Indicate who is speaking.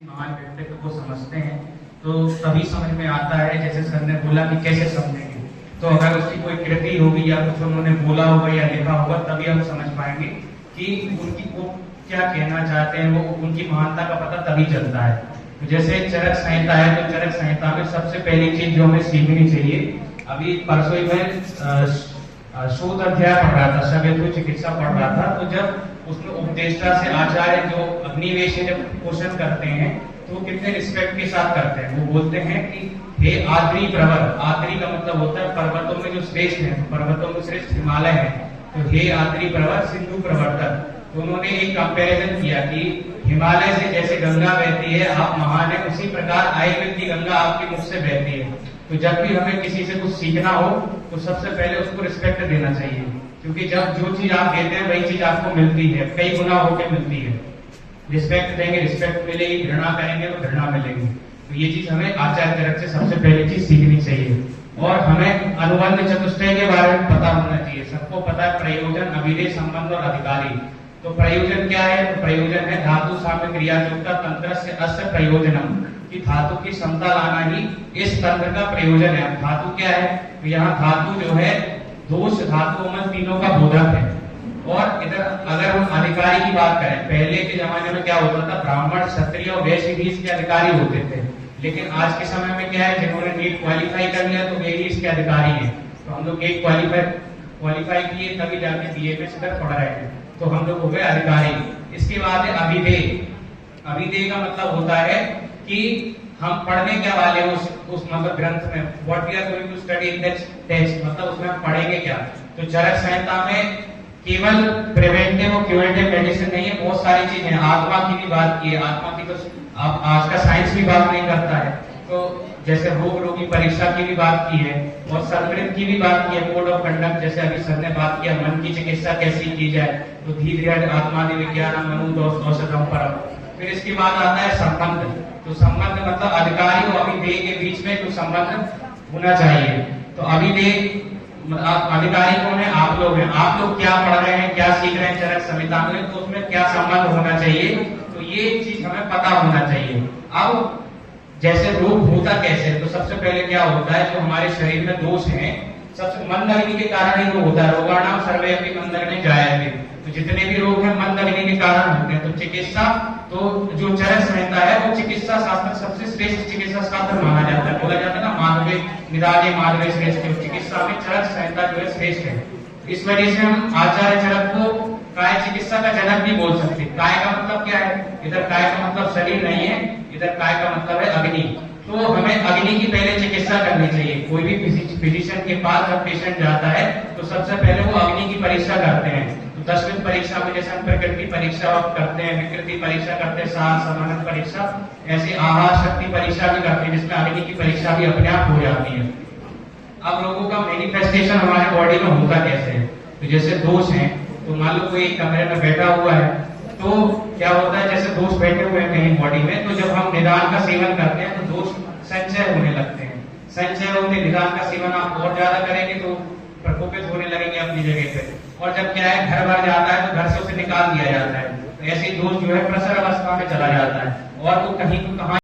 Speaker 1: महान व्यक्तित्व को समझते हैं तो तभी समझ में आता है, जैसे सर ने बोला कि कैसे समझेंगे। तो अगर उसकी कोई कृति होगी या कुछ उन्होंने बोला होगा या लिखा होगा तभी हम समझ पाएंगे कि उनकी वो क्या कहना चाहते हैं, वो उनकी महानता का पता तभी चलता है। तो जैसे चरक संहिता है, तो चरक संहिता में सबसे पहली चीज जो हमें सीखनी चाहिए, अभी परसों ही मैं शोध अध्याय पढ़ रहा था, सवेतु चिकित्सा पढ़ रहा था, तो जब उसमें उपदेष्टा से आचार्य जो अग्निवेशी जब क्वेश्चन करते हैं तो वो कितने रिस्पेक्ट के साथ करते हैं। वो बोलते हैं कि हे आद्री प्रवर, आद्री का मतलब होता है पर्वतों में जो श्रेष्ठ है, पर्वतों में श्रेष्ठ हिमालय है, तो हे आद्री प्रवर सिंधु प्रवर्तक। तो उन्होंने एक कंपैरिजन किया कि हिमालय से जैसे गंगा बहती है, आप महान है, उसी प्रकार आयुर्वेद की गंगा आपके मुख से बहती है। तो जब भी हमें किसी से कुछ सीखना हो तो सबसे पहले उसको रिस्पेक्ट देना चाहिए, क्योंकि जब जो चीज आप देते हैं वही चीज आपको मिलती है, कई गुना होकर मिलती है। रिस्पेक्ट देंगे रिस्पेक्ट मिलेगी, घृणा करेंगे तो घृणा मिलेगी। तो ये चीज हमें आचार्य चरक से सबसे पहली चीज सीखनी चाहिए। और हमें अनुबंध चतुष्टय के बारे में पता होना चाहिए। सबको पता है प्रयोजन, अभिधेय, संबंध और अधिकारी। तो प्रयोजन क्या है? तो प्रयोजन है धातु साम्य क्रिया युक्त तंत्र से अस्य प्रयोजनम, कि धातु की समता लाना ही इस तंत्र का प्रयोजन है। धातु क्या है? तो यहाँ धातु जो है दोष धातु में तीनों का बोधक है। और इधर अगर हम अधिकारी की बात करें, पहले के जमाने में क्या होता था, ब्राह्मण क्षत्रिय और वैश्य भी इसके अधिकारी होते थे। लेकिन आज के समय में क्या है, जिन्होंने नीट क्वालिफाई कर लिया तो वे ही इसके अधिकारी हैं। तो हम लोग नीट क्वालिफाई किए तभी जाके बीए में सीधर पढ़ रहे हैं, तो हम लोग हो गए अधिकारी। इसके बाद है अभिधेय। अभिधेय का मतलब होता है कि हम पढ़ने क्या वाले उस मतलब ग्रंथ में, what we are going to study in that text, मतलब उसमें हम पढ़ेंगे क्या। तो चरक संहिता में केवल प्रिवेंटिव और क्यूरेटिव मेडिसिन नहीं है, बहुत सारी चीजें हैं। आत्मा की भी बात की है, आत्मा की तो अब आज का साइंस भी बात नहीं करता है। तो जैसे रोगी परीक्षा की भी बात की है, और संस्कृत की भी बात की है, कोड ऑफ कंडक्ट, जैसे अभी सर ने बात किया मन की चिकित्सा कैसी की जाए, तो धीरे आत्मादि विज्ञान मनु औषधम परम। फिर इसके बाद आता है संबंध। तो संबंध मतलब अधिकारी और अभिधेय के बीच में कुछ संबंध होना चाहिए। तो अभिधेय अधिकारी कौन है? आप लोग हैं। आप लोग क्या पढ़ रहे हैं, क्या सीख रहे हैं चरक संहिता में, तो उसमें क्या संबंध होना चाहिए, तो ये चीज हमें पता होना चाहिए। अब जैसे रोग होता कैसे, तो सबसे पहले क्या होता है, जो हमारे शरीर में दोष हैं, सबसे मंद अग्नि के कारण ही रोग होता है। रोगाणाम सर्वैपि मंदग्नि जायते। तो जितने भी रोग हैं मंद अग्नि के कारण होते हैं। तो चिकित्सा, तो जो चरक संहिता है वो चिकित्सा शास्त्र सबसे श्रेष्ठ चिकित्सा शास्त्र माना जाता है। बोला जाता है ना, माधवे निदाने माधवे श्रेष्ठ, चिकित्सा में चरक संहिता जो है श्रेष्ठ है। इस वजह से हम आचार्य चरक को काय चिकित्सा का जनक भी बोल सकते हैं। काय का मतलब क्या है? इधर काय का मतलब शरीर नहीं है, इधर काय का मतलब है अग्नि। तो हमें अग्नि की पहले चिकित्सा करनी चाहिए। कोई भी फिजिशियन के पास जब पेशेंट जाता है तो सबसे पहले वो अग्नि की परीक्षा करते हैं। तो 10वीं परीक्षा में जैसे हम प्रकृति परीक्षा करते हैं, विकृति परीक्षा करते हैं, साह समानन परीक्षा, ऐसे आहार शक्ति परीक्षा भी करते हैं, जिसमें अग्नि की परीक्षा भी अपने आप हो जाती है। अब लोगों का मैनिफेस्टेशन हमारे बॉडी में होता कैसे है? तो जैसे दोष है, तो मान लो कोई कमरे में बैठा हुआ है, तो क्या होता है, जैसे दोष बैठे हुए हैं कहीं बॉडी में, तो जब हम निदान का सेवन करते हैं तो दोष संचय होने लगते हैं। संचय होते निदान का सेवन आप और ज्यादा करेंगे तो प्रकोपित होने लगेंगे अपनी जगह पे। और जब क्या है, घर भर जाता है तो घर से उसे निकाल दिया जाता है। तो ऐसे दोष जो है प्रसर अवस्था में चला जाता है, और वो कहीं तो कहाँ